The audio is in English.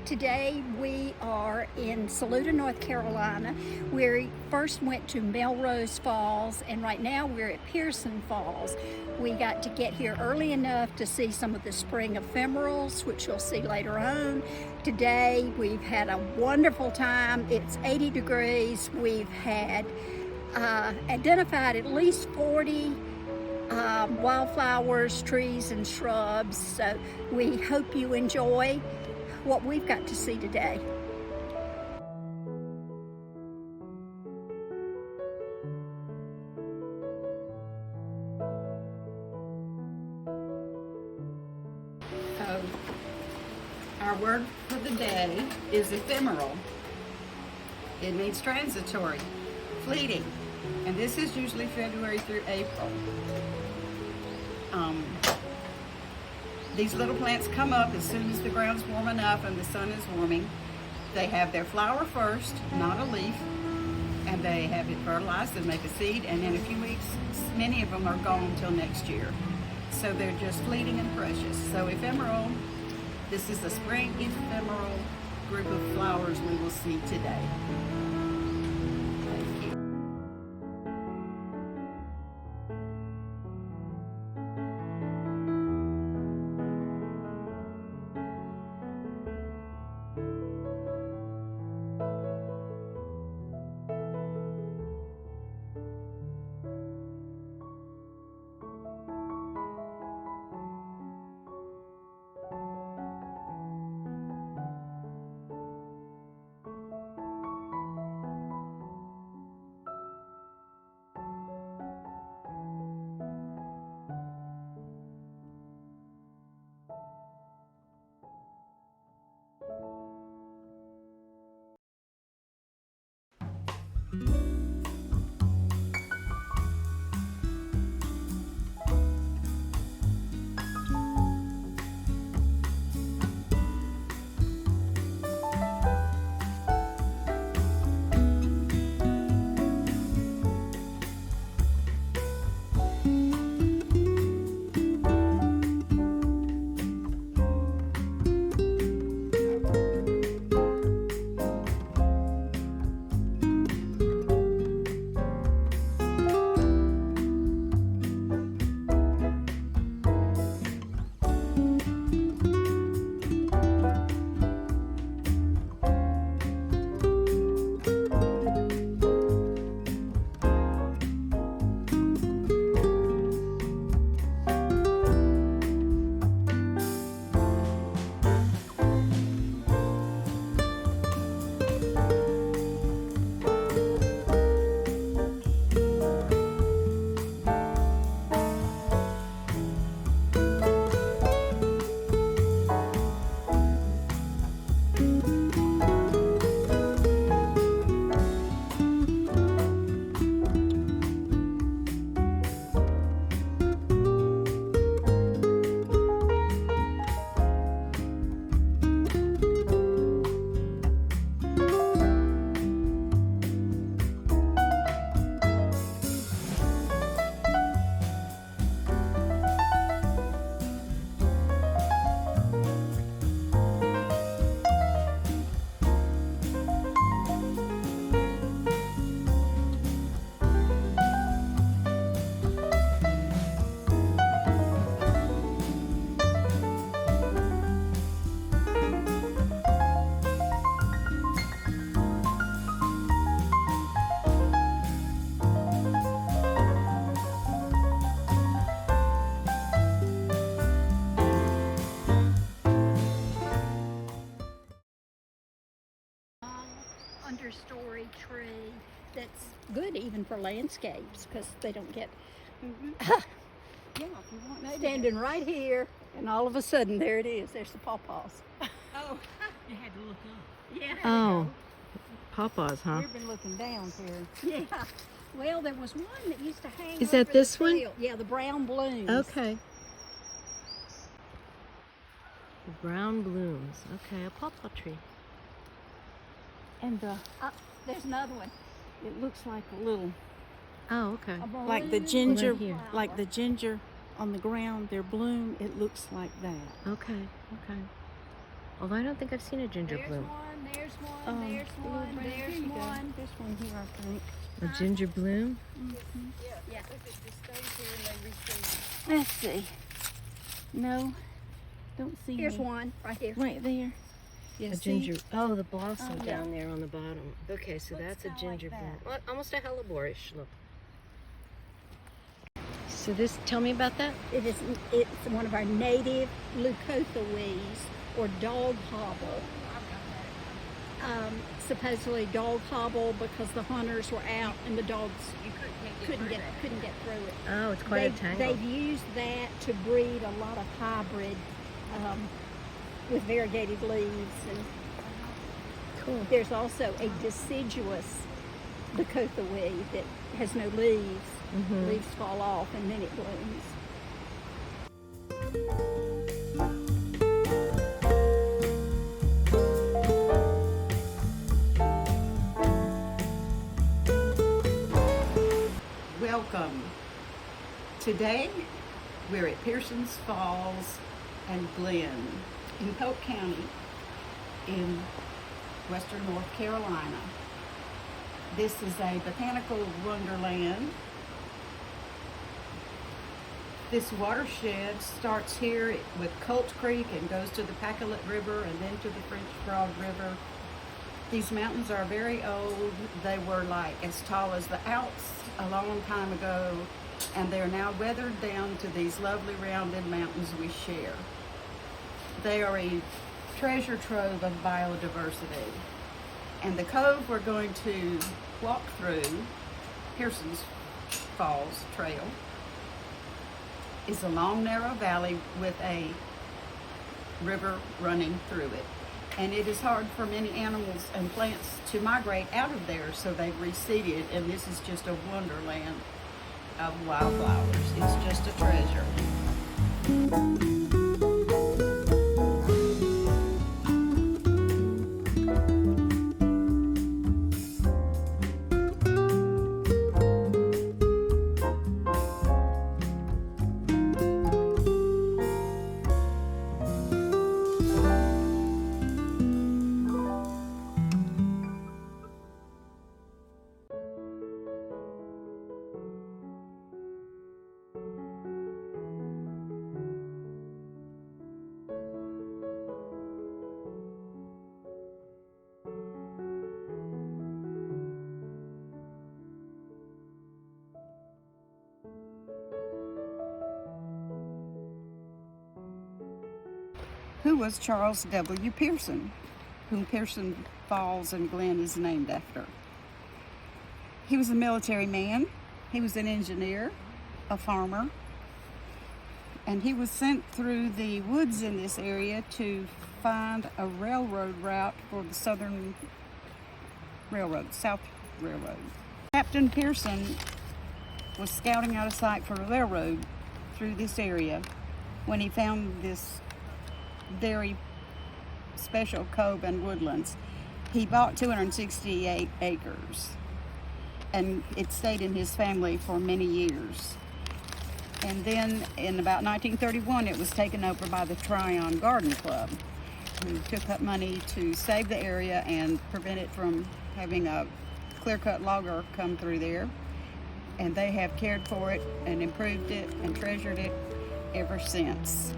Today we are in Saluda, North Carolina. We first went to Melrose Falls, and right now we're at Pearson Falls. We got to get here early enough to see some of the spring ephemerals, which you'll see later on. Today we've had a wonderful time. It's 80 degrees. We've had identified at least 40 wildflowers, trees, and shrubs. So we hope you enjoy what we've got to see today. So our word for the day is ephemeral. It means transitory, fleeting, and this is usually February through April. These little plants come up as soon as the ground's warm enough and the sun is warming. They have their flower first, not a leaf, and they have it fertilized and make a seed, and in a few weeks, many of them are gone until next year. So they're just fleeting and precious. So ephemeral, this is the spring ephemeral group of flowers we will see today. Thank you. Understory tree that's good even for landscapes because they don't get Yeah, if you want maybe. standing right here, and all of a sudden there it is. There's the pawpaws. Oh, you had to look up. Yeah. Oh, pawpaws, huh? We've been looking down here. Yeah. Well, there was one that used to hang. Is that over this the one? trail. Yeah, the brown blooms. Okay. The brown blooms. Okay, a pawpaw tree. And There's another one. it looks like a little, Oh, okay. A like the maroon ginger, Right here. like the ginger on the ground, their bloom, it looks like that. Okay, okay. Although I don't think I've seen a ginger bloom. There's one, Oh, there's little one, brown. there's Here you go. one. There's one here, I think. A ginger bloom? Yeah. If it just stays here and they reseed. Let's see. No, don't see Here's any. one right here. Right there. A ginger. Oh, the blossom Oh, yeah. down there on the bottom. Okay, so Looks that's a kinda ginger like bloom. that. Well, almost a hellebore-ish look. So this, tell me about that. It's one of our native leucothoes, or dog hobble. Supposedly dog hobble because the hunters were out and the dogs couldn't get through it. Oh, it's quite a tangle. They've used that to breed a lot of hybrid with variegated leaves, and Cool. there's also a deciduous leucothoe that has no leaves. Mm-hmm. Leaves fall off and then it blooms. Welcome. Today we're at Pearson's Falls and Glen in Polk County in western North Carolina. This is a botanical wonderland. This watershed starts here with Colt Creek and goes to the Pacolet River and then to the French Broad River. These mountains are very old. They were like as tall as the Alps a long time ago, and they're now weathered down to these lovely rounded mountains we share. They are a treasure trove of biodiversity. And the cove we're going to walk through, Pearson's Falls Trail, is a long narrow valley with a river running through it. And it is hard for many animals and plants to migrate out of there, so they've reseeded, and this is just a wonderland of wildflowers. It's just a treasure. Who was Charles W. Pearson, whom Pearson Falls and Glen is named after? He was a military man, he was an engineer, a farmer, and he was sent through the woods in this area to find a railroad route for the Southern Railroad, South Railroad. Captain Pearson was scouting out a site for a railroad through this area when he found this very special cove and woodlands. He bought 268 acres and it stayed in his family for many years. And then in about 1931 it was taken over by the Tryon Garden Club, who took up money to save the area and prevent it from having a clear-cut logger come through there. And they have cared for it and improved it and treasured it ever since.